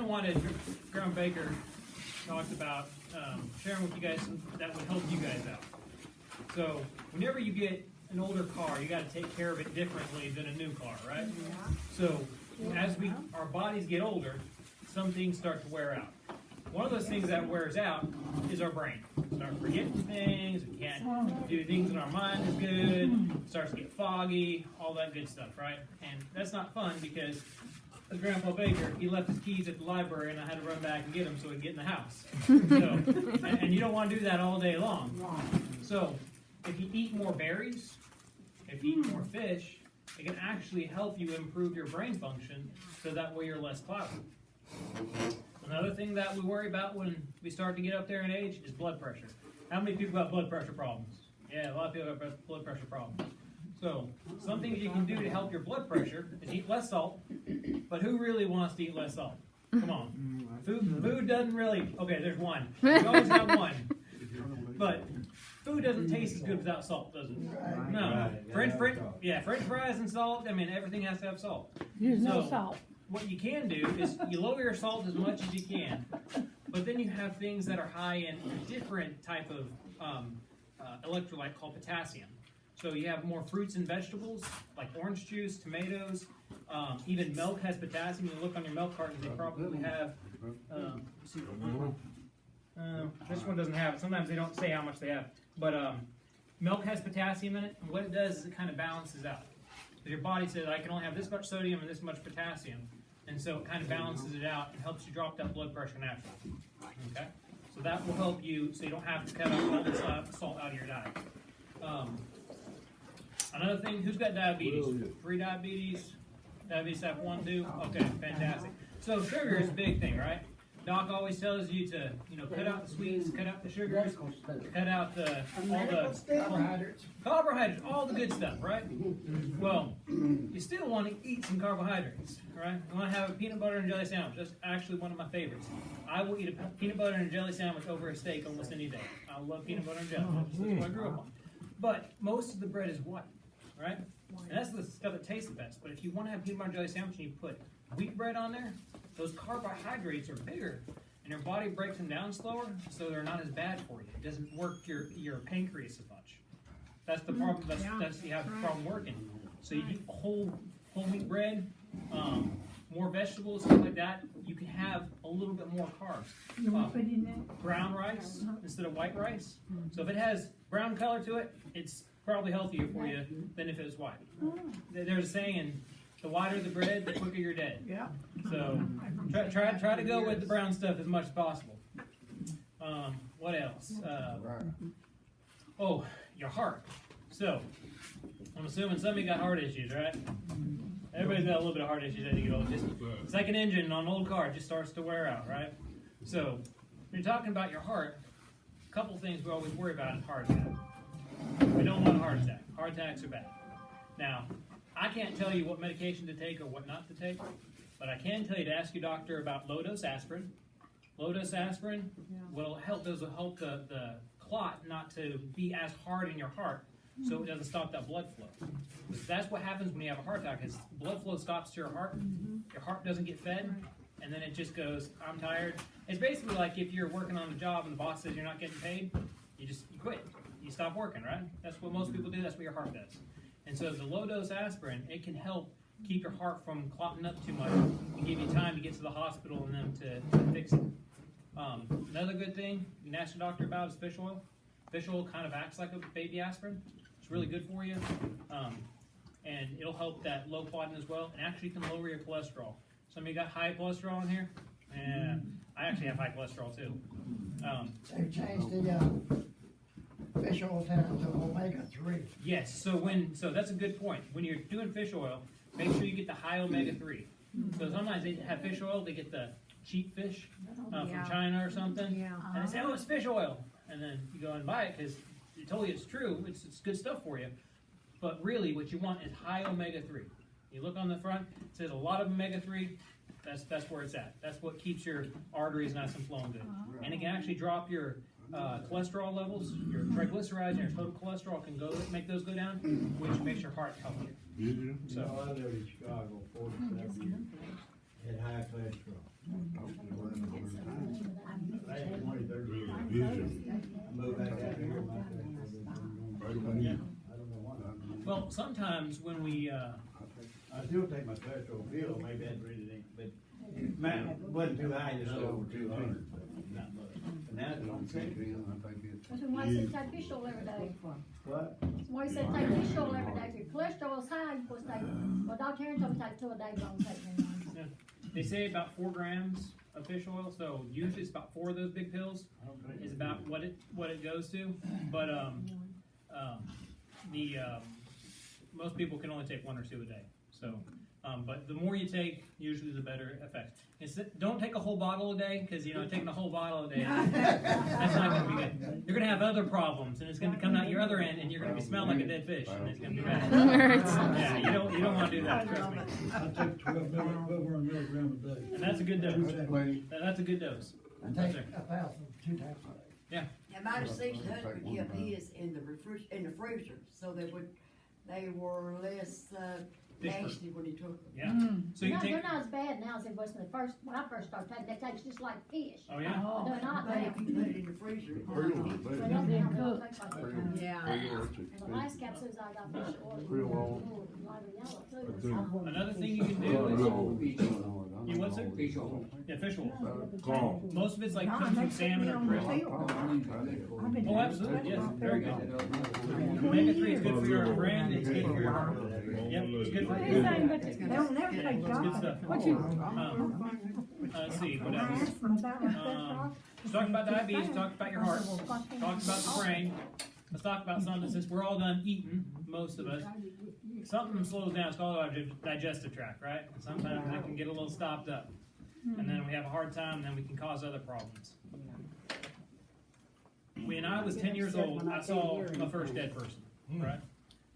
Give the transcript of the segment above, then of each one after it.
kind of wanted, Grandma Baker talked about sharing with you guys some, that would help you guys out. So whenever you get an older car, you got to take care of it differently than a new car, right? Yeah. So as our bodies get older, some things start to wear out. One of those things that wears out is our brain. We start forgetting things, we can't do things in our mind as good, it starts to get foggy, all that good stuff, right? And that's not fun because as Grandpa Baker, he left his keys at the library and I had to run back and get them so he could get in the house. So, and you don't want to do that all day long. So if you eat more berries, if you eat more fish, it can actually help you improve your brain function so that way you're less cloudy. Another thing that we worry about when we start to get up there in age is blood pressure. How many people got blood pressure problems? Yeah, a lot of people have blood pressure problems. So, some things you can do to help your blood pressure is eat less salt. But who really wants to eat less salt? Come on. Food doesn't really, okay, there's one. You always have one. But food doesn't taste as good without salt, does it? No. French fries and salt, I mean, everything has to have salt. Use no salt. What you can do is you lower your salt as much as you can, but then you have things that are high in a different type of electrolyte called potassium. So you have more fruits and vegetables, like orange juice, tomatoes, even milk has potassium. You look on your milk cartons, they probably have, this one doesn't have it. Sometimes they don't say how much they have. But milk has potassium in it, and what it does is it kind of balances out. Your body says, I can only have this much sodium and this much potassium. And so it kind of balances it out and helps you drop that blood pressure naturally. Okay? So that will help you so you don't have to cut out all the salt out of your diet. Another thing, who's got diabetes? Pre-diabetes? Diabetes type 1, 2? Okay, fantastic. So sugar is a big thing, right? Doc always tells you to, cut out the sweets, cut out the sugars, cut out all the carbohydrates, all the good stuff, right? Well, you still want to eat some carbohydrates, right? You want to have a peanut butter and jelly sandwich. That's actually one of my favorites. I will eat a peanut butter and jelly sandwich over a steak almost any day. I love peanut butter and jelly. That's what I grew up on. But most of the bread is white, right? And that's the stuff that tastes the best. But if you want to have peanut butter and jelly sandwich and you put wheat bread on there, those carbohydrates are bigger, and your body breaks them down slower, so they're not as bad for you. It doesn't work your pancreas as much. That's the problem. That's you have the problem working. So you eat whole wheat bread, more vegetables, stuff like that. You can have a little bit more carbs. Brown rice instead of white rice. So if it has brown color to it, it's probably healthier for you than if it was white. There's a saying, the whiter the bread, the quicker you're dead. Yeah. So try to go with the brown stuff as much as possible. What else? Your heart. So I'm assuming some of you got heart issues, right? Everybody's got a little bit of heart issues as you get older. It's like an engine on an old car; it just starts to wear out, right? So when you're talking about your heart, a couple things we always worry about is heart attack. We don't want a heart attack. Heart attacks are bad. Now, I can't tell you what medication to take or what not to take, but I can tell you to ask your doctor about low-dose aspirin. Low-dose aspirin will help the clot not to be as hard in your heart, so it doesn't stop that blood flow. Because that's what happens when you have a heart attack, is blood flow stops to your heart doesn't get fed, and then it just goes, I'm tired. It's basically like if you're working on a job and the boss says you're not getting paid, you quit. You stop working, right? That's what most people do, that's what your heart does. And so the low-dose aspirin, it can help keep your heart from clotting up too much and give you time to get to the hospital and them to fix it. Another good thing you can ask your doctor about is fish oil. Fish oil kind of acts like a baby aspirin. It's really good for you. And it'll help that low clotting as well. And actually can lower your cholesterol. Some of you got high cholesterol in here? And I actually have high cholesterol too. They've changed the fish oil down to omega-3. Yes, so that's a good point. When you're doing fish oil, make sure you get the high omega-3. So sometimes they have fish oil, they get the cheap fish from China or something, and they say, oh, it's fish oil. And then you go and buy it because they told you it's true, it's good stuff for you. But really, what you want is high omega-3. You look on the front, it says a lot of omega-3. That's where it's at. That's what keeps your arteries nice and flowing good. And it can actually drop your cholesterol levels, your triglycerides, and your total cholesterol can make those go down, which makes your heart healthier. So I lived in Chicago 47 years. Had high cholesterol. Well, sometimes when we, I still take my petrol bill, maybe that's really it, but man, wasn't too high, just over 200. Not much. And now it's on 60. That's why he said take fish oil every day. What? That's why he said take fish oil every day. If your cholesterol is high, you're supposed to take, well, Dr. Aaron told me to take 2 a day, but I'm taking one. they say about 4 grams of fish oil, so usually it's about 4 of those big pills is about what it goes to. But most people can only take 1 or 2 a day. So, but the more you take, usually the better effect. Don't take a whole bottle a day, because taking a whole bottle a day, that's not going to be good. You're going to have other problems, and it's going to come out your other end, and you're going to be smelling like a dead fish, and it's going to be bad. Yeah, you don't want to do that. Trust me. I take 1200 milligrams a day. And that's a good dose. That's a good dose. And take 1,000 2 times a day. Yeah. And my deceased husband kept his in the freezer, so they were less nasty when he took them. Yeah. So you They're take. not as bad now as they was when I first started taking. They taste just like fish. Oh yeah. But they're not But now. if you put it in the freezer, it But won't they don't taste like that. Yeah. And the last capsules I got fish oil, lighter yellow too. Another thing you can do is you what's it? Fish oil. Yeah, fish oil. Most of it's like comes from salmon or krill. Oh, absolutely. Yes. Very good. Omega-3 is good for your brain. It's good for your heart. Yep. It's good for your They'll never take It's good stuff. Let's see, what else? Talked about diabetes, talked about your heart, talked about the brain. Let's talk about something, since we're all done eating, most of us. Something slows down, it's called our digestive tract, right? And sometimes it can get a little stopped up. And then we have a hard time, and then we can cause other problems. When I was 10 years old, I saw my first dead person, right?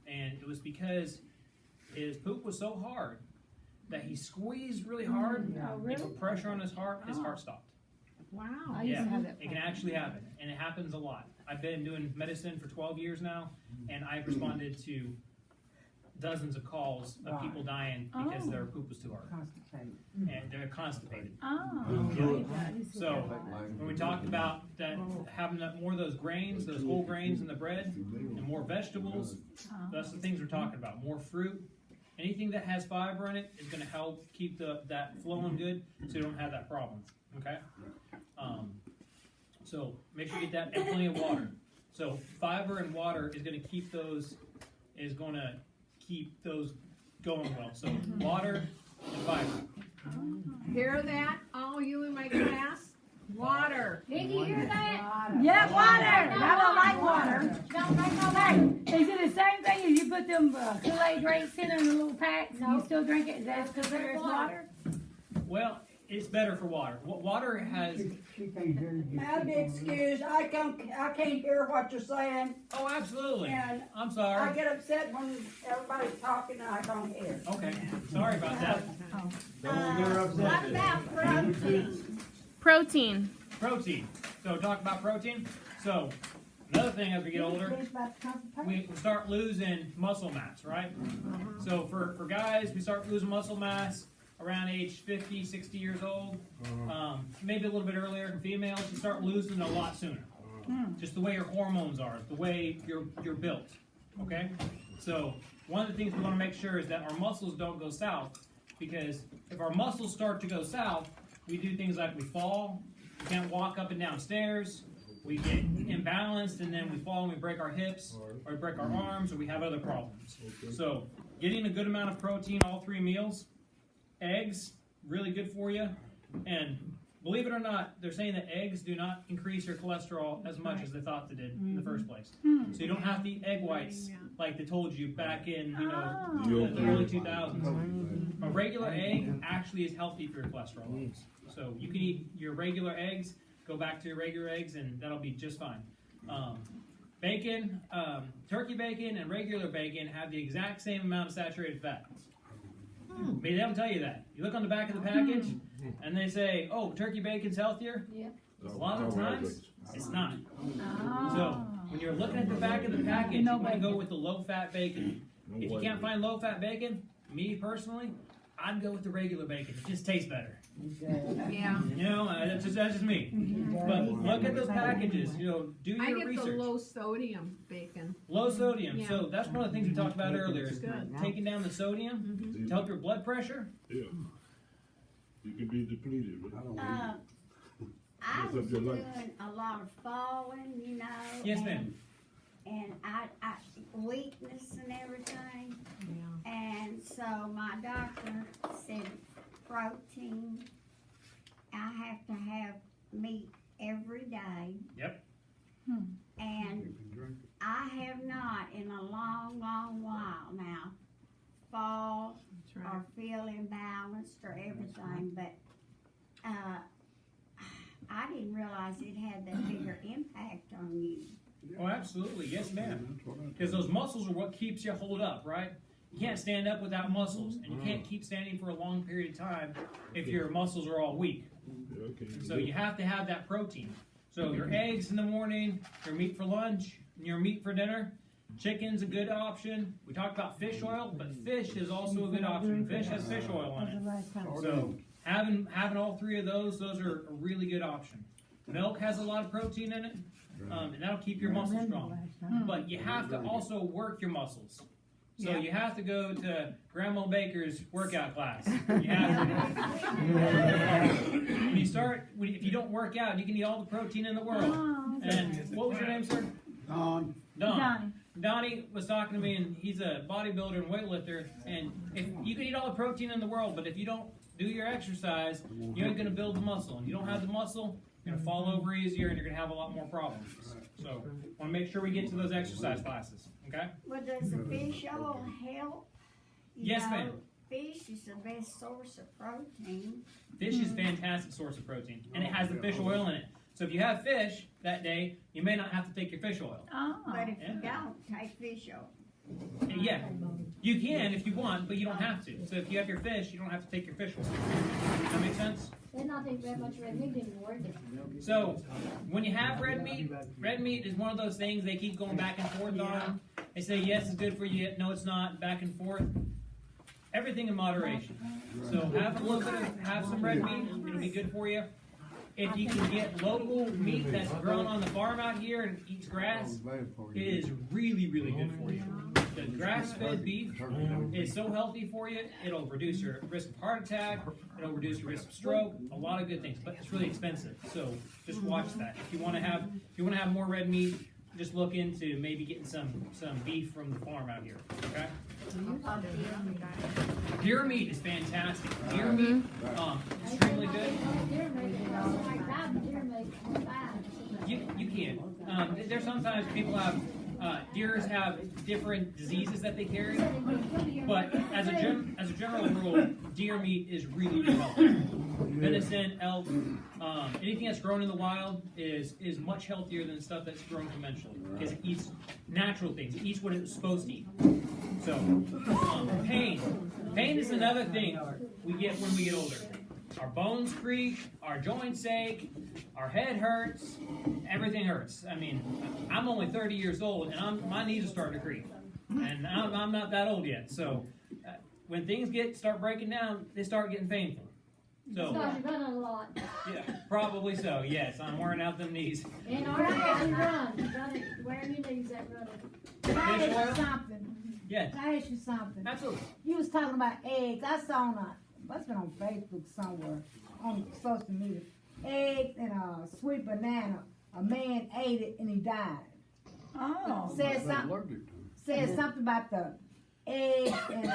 And it was because his poop was so hard that he squeezed really hard, he put pressure on his heart stopped. Wow. Yeah, it can actually happen, and it happens a lot. I've been doing medicine for 12 years now, and I've responded to dozens of calls of people dying because their poop was too hard. And they're constipated. So, when we talked about that, having more of those grains, those whole grains in the bread, and more vegetables, that's the things we're talking about. More fruit. Anything that has fiber in it is going to help keep that flowing good, so you don't have that problem. Okay? So make sure you get that, and plenty of water. So fiber and water is going to keep those going well. So water and fiber. Hear that, all you in my class? Water. Did you hear that? Yeah, water. I don't like water. Don't make no water. Is it the same thing as you put them Kool-Aid drinks in the little packs? No. You still drink it? Is that considered as water? Well, it's better for water. Water has. I'll be excused, I can't hear what you're saying. Oh, absolutely. And I'm I sorry. get upset when everybody's talking and I don't hear. Okay. Sorry about that. Don't get her upset. What about protein? Protein. Protein. So talk about protein. So another thing as we get older, we start losing muscle mass, right? So for guys, we start losing muscle mass around age 50, 60 years old. Maybe a little bit earlier. In females, you start losing a lot sooner. Just the way your hormones are, the way you're built. Okay? So one of the things we want to make sure is that our muscles don't go south, because if our muscles start to go south, we do things like we fall, we can't walk up and down stairs, we get imbalanced, and then we fall and we break our hips, or we break our arms, or we have other problems. So getting a good amount of protein all 3 meals. Eggs, really good for you. And believe it or not, they're saying that eggs do not increase your cholesterol as much as they thought they did in the first place. So you don't have to eat egg whites like they told you back in the early 2000s. A regular egg actually is healthy for your cholesterol levels. So you can eat your regular eggs, go back to your regular eggs, and that'll be just fine. Bacon, turkey bacon and regular bacon have the exact same amount of saturated fat. But they don't tell you that. You look on the back of the package, and they say, "Oh, turkey bacon's healthier." Yeah. A lot of times, it's not. So when you're looking at the back of the package, you want to go with the low-fat bacon. If you can't find low-fat bacon, me personally, I'd go with the regular bacon. It just tastes better. Yeah. You know, that's just me. But look at those packages. You know, do I your get research. the low sodium bacon. Low sodium. Yeah. So that's one of the things we talked about earlier. Is Good. taking down the sodium to help your blood pressure. Yeah. You can be depleted. I Mess was up your doing life. a lot of falling, you know. Yes, ma'am. And I weakness and everything. Yeah. And so my doctor said protein, I have to have meat every day. Yep. And I have not in a long, long while now fall That's right. or feel imbalanced or everything, but I didn't realize it had that bigger impact on you. Oh, absolutely. Yes, ma'am. Because those muscles are what keeps you holed up, right? You can't stand up without muscles, and you can't keep standing for a long period of time if your muscles are all weak. Okay. So you have to have that protein. So your eggs in the morning, your meat for lunch, and your meat for dinner. Chicken's a good option. We talked about fish oil, but fish is also a good option. Fish has fish oil in it. So having all three of those are a really good option. Milk has a lot of protein in it, and that'll keep your muscles strong. But you have to also work your muscles. So Yeah. you have to go to Grandma Baker's workout class. You have to. When you start, if you don't work out, you can eat all the protein in the world. And what was your name, sir? Don. Don. Donnie was talking to me, and he's a bodybuilder and weightlifter. And if you can eat all the protein in the world, but if you don't do your exercise, you ain't gonna build the muscle. And you don't have the muscle, you're gonna fall over easier, and you're gonna have a lot more problems. So, want to make sure we get to those exercise classes. Okay? Well, does the fish oil help? You Yes, know, ma'am. Fish is the best source of protein. Fish is a fantastic source of protein, and it has the fish oil in it. So if you have fish that day, you may not have to take your fish oil. But if you Yeah. don't, take fish oil. And yeah, you can if you want, but you don't have to. So if you have your fish, you don't have to take your fish oil. Does that make sense? They're not taking that much red meat anymore, is it? So when you have red meat is one of those things they keep going back and forth on. They say yes, it's good for you. No, it's not. Back and forth. Everything in moderation. So have a little bit have some red meat. It'll be good for you. If you can get local meat that's grown on the farm out here and eats grass, it is really, really good for you. The grass-fed beef is so healthy for you. It'll reduce your risk of heart attack. It'll reduce your risk of stroke. A lot of good things, but it's really expensive. So just watch that. If you want to have more red meat, just look into maybe getting some beef from the farm out here. Okay. Deer meat is fantastic. Deer meat, extremely good. Deer meat, like that, deer meat, You can. There's sometimes people have deers have different diseases that they carry, but as a general rule, deer meat is really good healthy. Venison, elk, anything that's grown in the wild is much healthier than stuff that's grown conventionally because it eats natural things. It eats what it's supposed to eat. So, pain is another thing we get when we get older. Our bones creak, our joints ache, our head hurts, everything hurts. I mean, I'm only 30 years old, and my knees are starting to creak, and I'm not that old yet. So, when things start breaking down, they start getting painful. So, because you run a lot. yeah, probably so. Yes, I'm wearing out them knees. And our guys, you run. You gotta wear your knees that running. Can I Fish ask oil? you something? Yes, Can I ask you something? absolutely. You was talking about eggs. I saw must been on Facebook somewhere, on social media. Eggs and a sweet banana. A man ate it and he died. Oh. Said something about the eggs and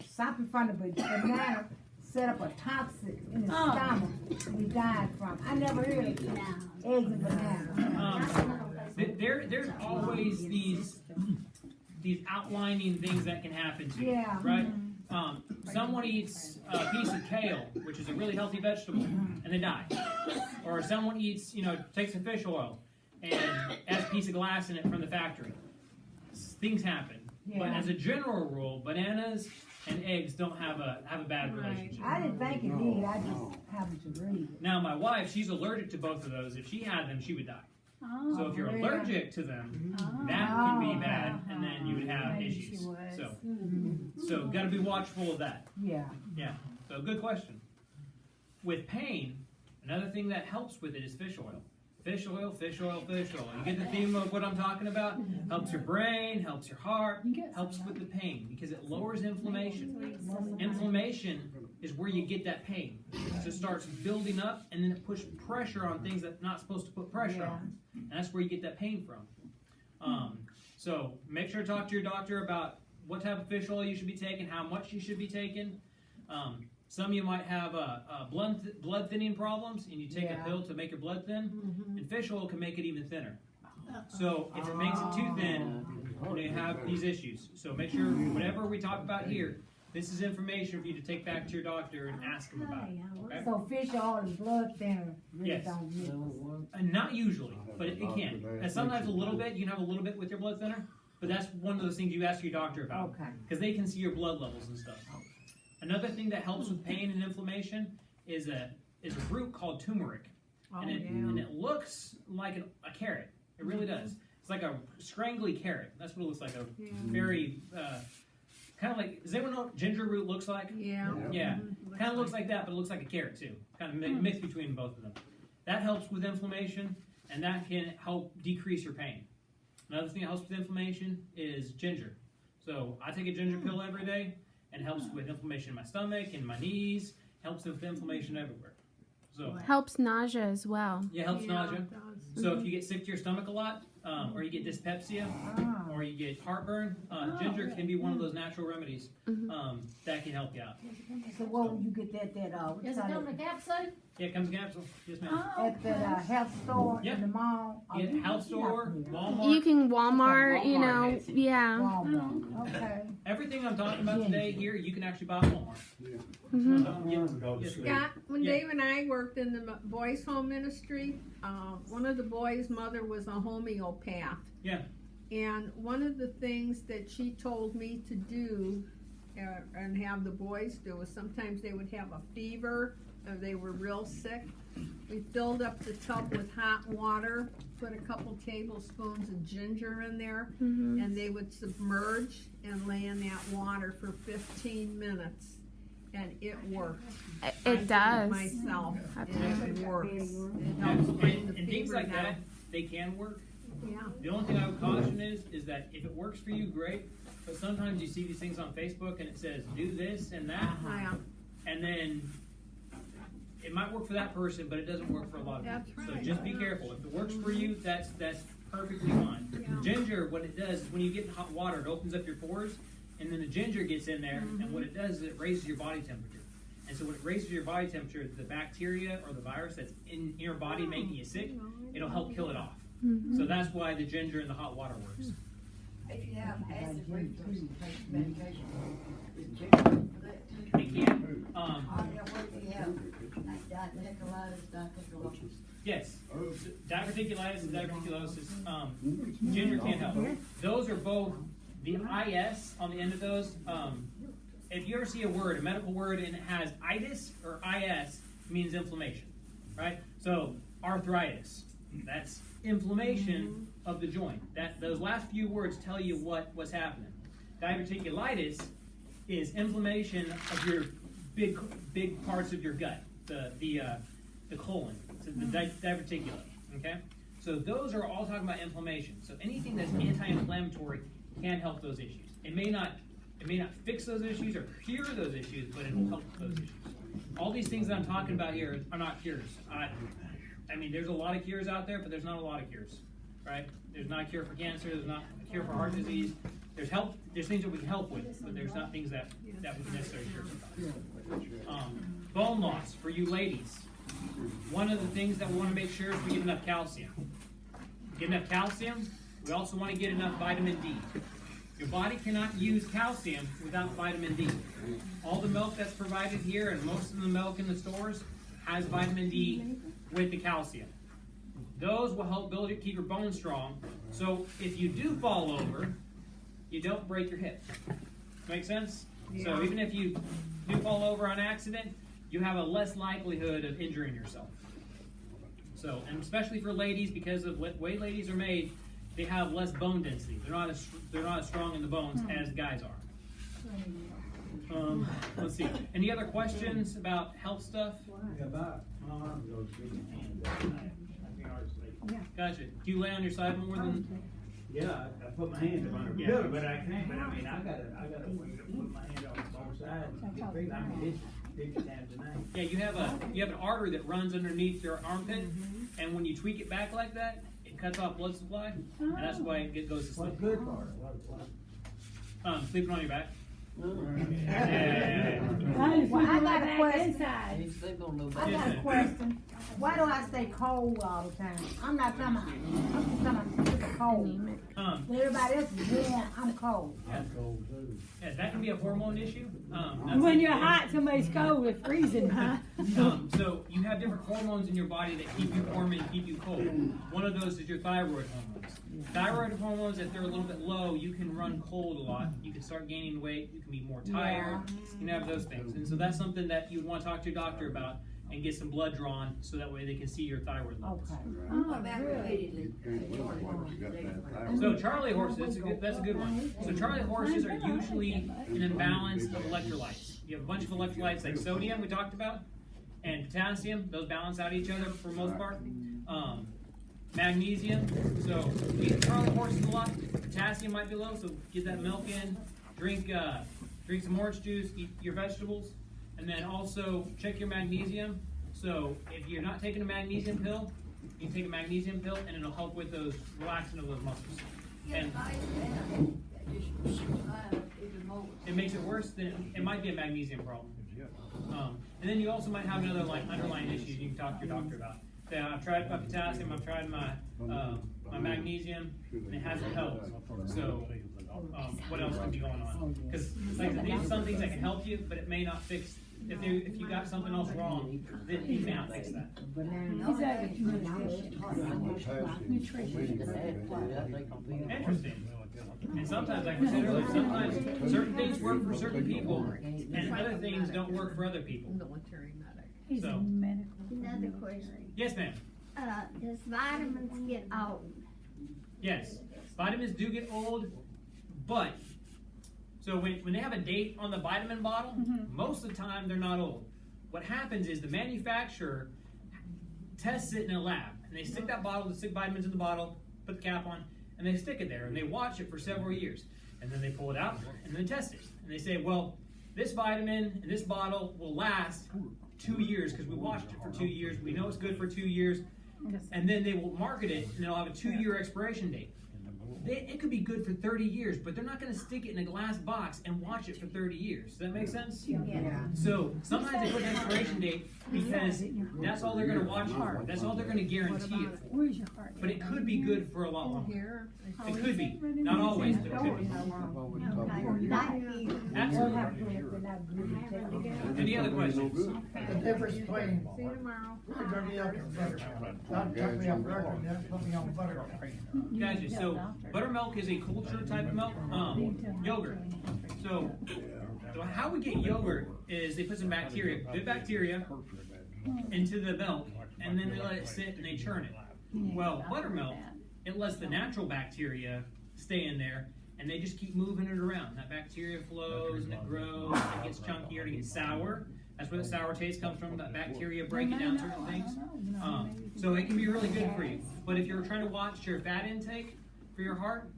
something from the banana set up a toxic in his stomach and he died from. I never heard of eggs and banana. There's always these outlining things that can happen to you, Yeah. right? Someone eats a piece of kale, which is a really healthy vegetable, and they die. Or someone eats, takes some fish oil and has a piece of glass in it from the factory. Things happen. But Yeah. as a general rule, bananas and eggs don't have a bad Right. relationship. I didn't think it did. I just happened to read it. Now, my wife, she's allergic to both of those. If she had them, she would die. So if you're really? allergic to them, that can be bad, and then you would have issues. So got to be watchful of that. Yeah. Yeah. So good question. With pain, another thing that helps with it is fish oil. Fish oil, fish oil, fish oil. You get the theme of what I'm talking about? Helps your brain, helps your heart, helps with the pain because it lowers inflammation. Inflammation is where you get that pain. So it starts building up and then it puts pressure on things that's not supposed to put pressure on. And that's where you get that pain from. So make sure to talk to your doctor about what type of fish oil you should be taking, how much you should be taking. Some of you might have blood thinning problems, and you take a pill to make your blood thin, and fish oil can make it even thinner. So if it makes it too thin, you have these issues. So make sure whatever we talk about here, this is information for you to take back to your doctor and ask him about it. Okay? So fish oil and blood thinner really Yes. don't mix. Not usually, but it can. And sometimes a little bit, you can have a little bit with your blood thinner, but that's one of those things you ask your doctor about. Okay. Because they can see your blood levels and stuff. Another thing that helps with pain and inflammation is a root called turmeric. And it looks like a carrot. It really does. It's like a scrangly carrot. That's what it looks like. A very, kind of like, does anyone know what ginger root looks like? Yeah. Yeah. Kind of looks like that, but it looks like a carrot too. Kind of mixed between both of them. That helps with inflammation, and that can help decrease your pain. Another thing that helps with inflammation is ginger. So I take a ginger pill every day, and it helps with inflammation in my stomach and my knees. Helps with inflammation everywhere. So Helps nausea as well. yeah, helps nausea. it does. So if you get sick to your stomach a lot, or you get dyspepsia, or you get heartburn, ginger can be one of those natural remedies that can help you out. So where would you get that what Does you it call come in a capsule? Yeah, it comes in capsule. Yes, ma'am. at the health store Yeah. in the mall? You get health store, Walmart. You can Walmart, you know, Walmart. yeah. Walmart. Okay. Everything I'm talking about today here, you can actually buy at Walmart. Yes, Scott, when Yeah. Dave and I worked in the boys' home ministry, one of the boys' mother was a homeopath. Yeah. And one of the things that she told me to do and have the boys do was sometimes they would have a fever or they were real sick. We filled up the tub with hot water, put a couple tablespoons of ginger in there, and they would submerge and lay in that water for 15 minutes. And it worked. It does. Myself, and it works. It And, helps bring the and things fever like down. that, they can work. Yeah. The only thing I would caution is that if it works for you, great. But sometimes you see these things on Facebook and it says do this and that, Yeah. and then it might work for that person, but it doesn't work for a lot of That's people. So right. just be careful. If it works for you, that's perfectly fine. Yeah. Ginger, what it does is when you get in hot water, it opens up your pores, and then the ginger gets in there, and what it does is it raises your body temperature. And so when it raises your body temperature, the bacteria or the virus that's in your body making you sick, it'll help kill it off. So that's why the ginger in the hot water works. If you have acid reflux, you take medication. Is ginger for that too? It can. What if you have like diverticulitis? Yes. Diverticulitis and diverticulosis, ginger can help. Those are both the IS on the end of those. If you ever see a word, a medical word, and it has itis or IS, it means inflammation, right? So arthritis, that's inflammation of the joint. Those last few words tell you what's happening. Diverticulitis is inflammation of your big parts of your gut, the colon, so the diverticula. Okay, so those are all talking about inflammation. So anything that's anti-inflammatory can help those issues. It may not fix those issues or cure those issues, but it will help those issues. All these things that I'm talking about here are not cures. I mean, there's a lot of cures out there, but there's not a lot of cures, right? There's not a cure for cancer. There's not a cure for heart disease. There's things that we can help with, but there's not things that we can necessarily cure. Bone loss for you ladies. One of the things that we want to make sure is we get enough calcium. Get enough calcium. We also want to get enough vitamin D. Your body cannot use calcium without vitamin D. All the milk that's provided here and most of the milk in the stores has vitamin D with the calcium. Those will help keep your bones strong. So if you do fall over, you don't break your hip. Make sense? Yeah. So even if you do fall over on accident, you have a less likelihood of injuring yourself. So, and especially for ladies, because of the way ladies are made, they have less bone density. They're not as strong in the bones as guys are. Let's see. Any other questions about health stuff? Yeah, about my arm goes through my hand. I can hardly sleep. Gotcha. Do you lay on your side more than? Yeah, I put my hand up on the pillow, but I can't. But I mean, I gotta put my hand on both sides. I mean, it's time tonight. Yeah, you have an artery that runs underneath your armpit, and when you tweak it back like that, it cuts off blood supply, and that's why it goes to sleep. What's good for it? Sleeping on your back. I got a question. I got a question. Why do I stay cold all the time? I'm not talking about, I'm just talking about super cold. Everybody else is yeah, I'm cold. I'm cold too. Yeah, that can be a hormone issue. When you're hot, somebody's cold, it's freezing, huh? So you have different hormones in your body that keep you warm and keep you cold. One of those is your thyroid hormones. Thyroid hormones, if they're a little bit low, you can run cold a lot. You can start gaining weight. You can be more tired. You can have those things. And so that's something that you want to talk to your doctor about and get some blood drawn so that way they can see your thyroid levels. So Charlie horses, that's a good one. So Charlie horses are usually an imbalance of electrolytes. You have a bunch of electrolytes like sodium we talked about and potassium. Those balance out each other for the most part. Magnesium. So we eat Charlie horses a lot. Potassium might be low, so get that milk in. Drink some orange juice. Eat your vegetables. And then also check your magnesium. So if you're not taking a magnesium pill, you can take a magnesium pill and it'll help with those relaxing of those muscles. And it makes it worse, then it might be a magnesium problem. And then you also might have another underlying issues you can talk to your doctor about. Say, I've tried my potassium, I've tried my magnesium, and it hasn't helped. So what else could be going on? Because like these are some things that can help you, but it may not fix. If you got something else wrong, then he may not fix that. Interesting. And sometimes, like I said earlier, sometimes certain things work for certain people, and other things don't work for other people. So, Another question. yes, ma'am. Does vitamins get old? Yes, vitamins do get old, but so when they have a date on the vitamin bottle, most of the time they're not old. What happens is the manufacturer tests it in a lab, and they stick that bottle, they stick vitamins in the bottle, put the cap on, and they stick it there, and they watch it for several years, and then they pull it out, and then test it, and they say, well, this vitamin in this bottle will last 2 years because we watched it for 2 years. We know it's good for 2 years, and then they will market it, and it'll have a 2-year expiration date. It could be good for 30 years, but they're not going to stick it in a glass box and watch it for 30 years. Does that make sense? Yeah. So sometimes they put an expiration date because that's all they're going to watch it for. That's all they're going to guarantee it for. Where's your heart? But it could be good for a lot longer. It could be. Not always, but it could be. Absolutely. Any other questions? The difference between See you tomorrow. regular milk and buttermilk. Don't put me on regular milk, put me on buttermilk. Gotcha. So buttermilk is a culture type of milk. Yogurt. So how we get yogurt is they put some bacteria, good bacteria, into the milk, and then they let it sit and they churn it. Well, buttermilk, it lets the natural bacteria stay in there, and they just keep moving it around. That bacteria flows and it grows, and it gets chunkier, and it gets sour. That's where the sour taste comes from, that bacteria breaking down certain things. So it can be really good for you. But if you're trying to watch your fat intake for your heart,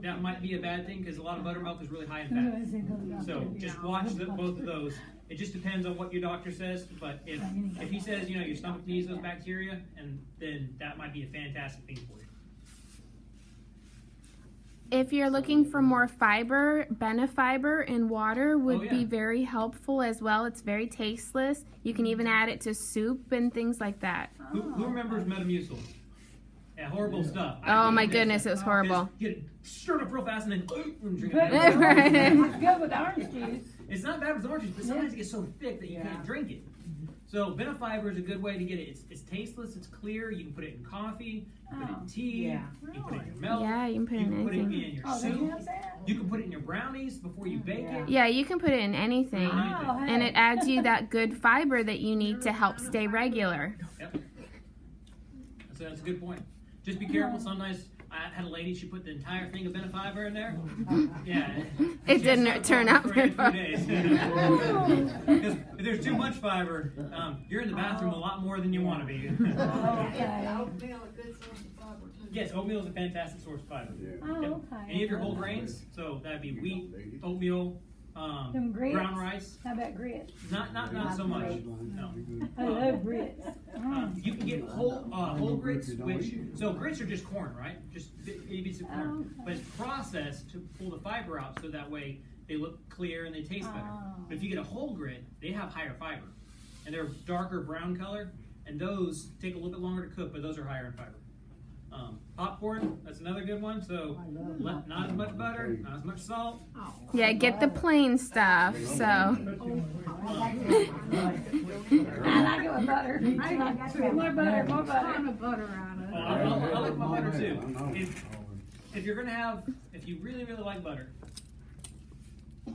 that might be a bad thing because a lot of buttermilk is really high in fat. So just watch both of those. It just depends on what your doctor says. But if he says, your stomach needs those bacteria, and then that might be a fantastic thing for you. If you're looking for more fiber, Benefiber in water would be very helpful as well. It's very tasteless. You can even add it to soup and things like that. Who remembers Metamucil? Yeah, horrible stuff. Oh my goodness, it was horrible. Get it stirred up real fast and then drink But it. it's good with orange juice. It's not bad with orange juice, but sometimes it gets so thick that you can't drink it. So Benefiber is a good way to get it. It's tasteless, it's clear. You can put it in coffee, you can put it in tea, you can put it in your milk. Yeah, you can put it in anything. in your soup. You can put it in your brownies before you bake it. Yeah, you can put it in anything. And it adds you that good fiber that you need to help stay regular. Yep. That's a good point. Just be careful. Sometimes I had a lady, she put the entire thing of benefiber in there. Yeah. It didn't turn out very well. Because if there's too much fiber, you're in the bathroom a lot more than you want to be. Oatmeal, a good source of fiber too. Yes, oatmeal is a fantastic source of fiber. Oh, Yep. okay. Any of your whole grains, so that'd be wheat, oatmeal, Them grits? brown rice. How about grits? Not so much. No. I love grits. You can get whole grits, so grits are just corn, right? Just itty bits of corn, okay. but it's processed to pull the fiber out, so that way they look clear and they taste better. But if you get a whole grit, they have higher fiber, and they're darker brown color, and those take a little bit longer to cook, but those are higher in fiber. Popcorn, that's another good one. So not as much butter, not as much salt. Yeah, get the plain stuff. So I like it with butter. More butter, more butter. Ton of butter on it. I like my butter too. If you're gonna if you really like butter,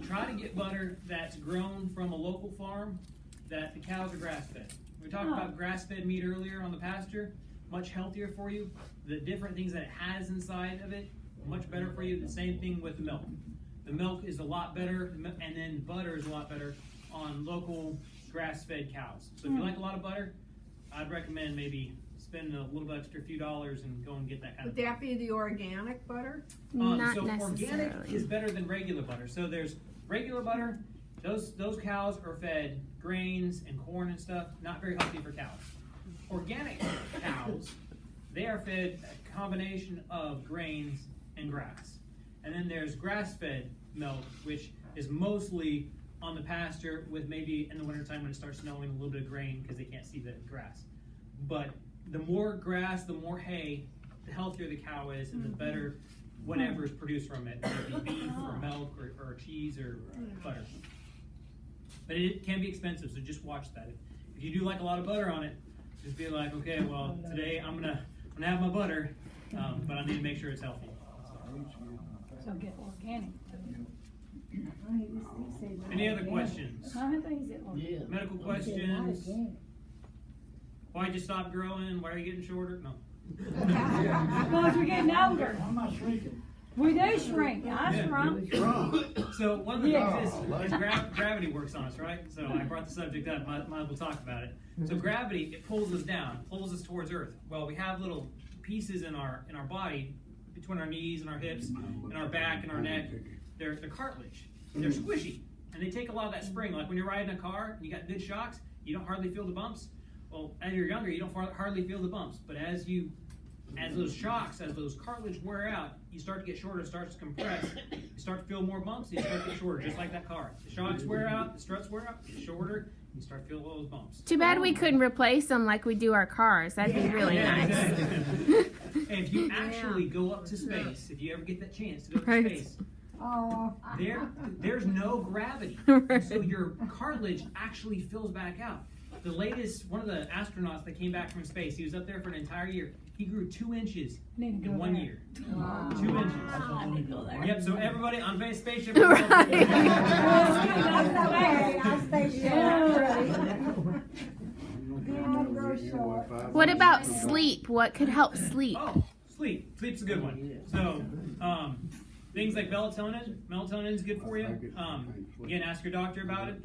try to get butter that's grown from a local farm that the cows are grass fed. We talked about grass fed meat earlier on the pasture. Much healthier for you. The different things that it has inside of it, much better for you. The same thing with the milk. The milk is a lot better, and then butter is a lot better on local grass-fed cows. So if you like a lot of butter, I'd recommend maybe spending a little bit extra few dollars and go and get that kind Would of that be the organic butter? not so necessarily. organic is better than regular butter. So there's regular butter. Those cows are fed grains and corn and stuff. Not very healthy for cows. Organic cows, they are fed a combination of grains and grass. And then there's grass-fed milk, which is mostly on the pasture with maybe in the wintertime when it starts snowing a little bit of grain because they can't see the grass. But the more grass, the more hay, the healthier the cow is and the better whatever is produced from it, whether it be beef or milk or cheese or butter. But it can be expensive, so just watch that. If you do like a lot of butter on it, just be like, okay, well, today I'm gonna have my butter, but I need to make sure it's healthy. So get organic. Any other questions? I think it's organic. Medical questions? Why did you stop growing? Why are you getting shorter? No. Because we're getting older. I'm not shrinking. We do shrink. I Yeah. shrunk. So one of the things is gravity works on us, right? So I brought the subject up. Might as well talk about it. So gravity, it pulls us down, pulls us towards Earth. Well, we have little pieces in our body, between our knees and our hips, and our back and our neck. They're cartilage. They're squishy, and they take a lot of that spring. Like when you're riding a car and you got good shocks, you don't hardly feel the bumps. Well, as you're younger, you don't hardly feel the bumps. But as those cartilage wear out, you start to get shorter, it starts to compress. You start to feel more bumps, you start to get shorter, just like that car. The shocks wear out, the struts wear out, you get shorter, you start to feel all those bumps. Too bad we couldn't replace them like we do our cars. That'd be really nice. Exactly. And if you actually go up to space, if you ever get that chance to go to space, there's no gravity. So your cartilage actually fills back out. The latest, one of the astronauts that came back from space, he was up there for an entire year. He grew 2 inches in 1 year. 2 inches. Yep, so everybody on base spaceship. What about sleep? What could help sleep? Oh, sleep. Sleep's a good one. So, things like melatonin. Melatonin is good for you. Again, ask your doctor about it.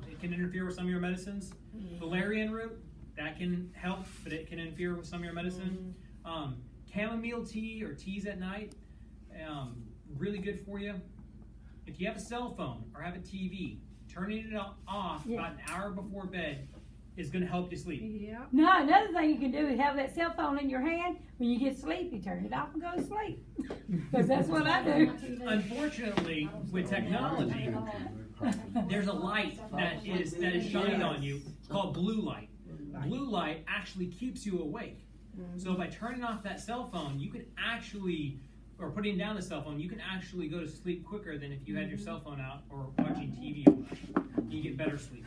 It can interfere with some of your medicines. Valerian root, that can help, but it can interfere with some of your medicine. Chamomile tea or teas at night, really good for you. If you have a cell phone or have a TV, turning it off about an hour before bed is going to help you sleep. Yeah. No, another thing you can do is have that cell phone in your hand. When you get sleepy, turn it off and go to sleep. Because that's what I do. Unfortunately, with technology, there's a light that is shining on you. It's called blue light. Blue light actually keeps you awake. So by turning off that cell phone, you can actually, or putting down the cell phone, you can actually go to sleep quicker than if you had your cell phone out or watching TV all night. You get better sleep.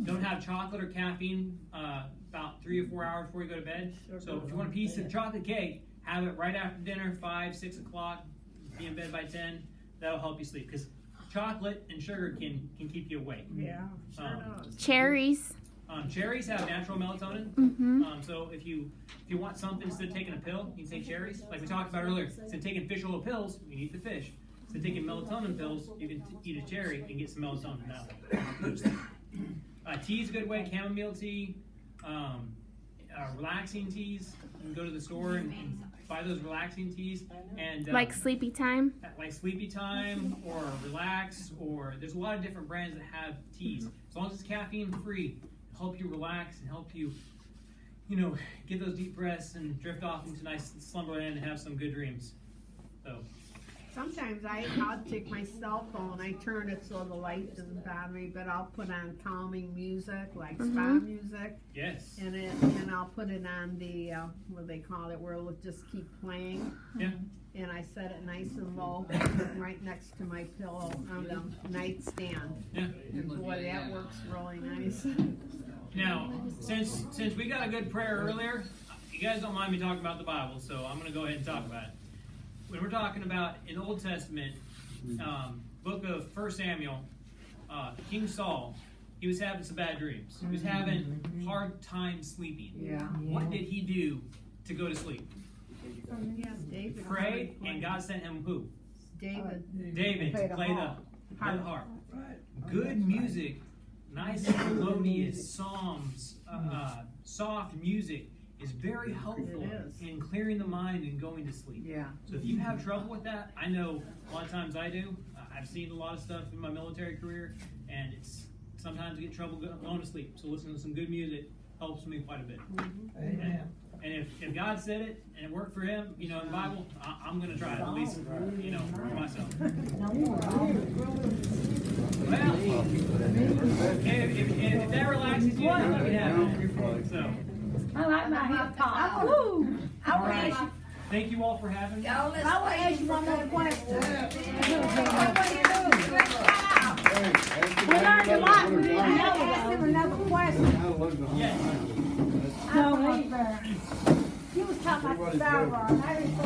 Don't have chocolate or caffeine about 3 or 4 hours before you go to bed. So if you want a piece of chocolate cake, have it right after dinner, 5, 6 o'clock, be in bed by 10. That'll help you sleep because chocolate and sugar can keep you awake. Yeah, sure does. Cherries. Cherries have natural melatonin. Mm-hmm. So if you If you want something instead of taking a pill, you can take cherries. Like we talked about earlier, instead of taking fish oil pills, you can eat the fish. Instead of taking melatonin pills, you can eat a cherry and get some melatonin that way. Tea is a good way. Chamomile tea, relaxing teas. You can go to the store and buy those relaxing teas. And like sleepy time? Like sleepy time or relax, or there's a lot of different brands that have teas. As long as it's caffeine free, help you relax and help you, get those deep breaths and drift off into nice slumberland and have some good dreams. So. Sometimes I'll take my cell phone, I turn it so the light doesn't bother me, but I'll put on calming music, like spa music. Yes. And I'll put it on the, what they call it, where it'll just keep playing. Yeah. And I set it nice and low, right next to my pillow on the nightstand. Yeah. And boy, that works really nice. Now, since we got a good prayer earlier, you guys don't mind me talking about the Bible, so I'm going to go ahead and talk about it. When we're talking about in the Old Testament, book of 1 Samuel, King Saul, he was having some bad dreams. He was having hard time sleeping. Yeah. What did he do to go to sleep? Yeah, David Prayed, and God sent him who? David to play the harp. Good music, nice melodious psalms, soft music is very helpful in clearing the mind and going to sleep. Yeah. So if you have trouble with that, I know a lot of times I do. I've seen a lot of stuff in my military career, and it's sometimes I get trouble going to sleep. So listening to some good music helps me quite a bit. Amen. And if God said it and it worked for him, in the Bible, I'm going to try it, at least, for myself. Well, if that relaxes you, then let me have it. So. I like my hip hop. Woo! I want to ask you. Thank you all for having me. I want to ask you one more question. We learned a lot. We didn't know. Ask him another question. Yes. You was talking about the star, and I didn't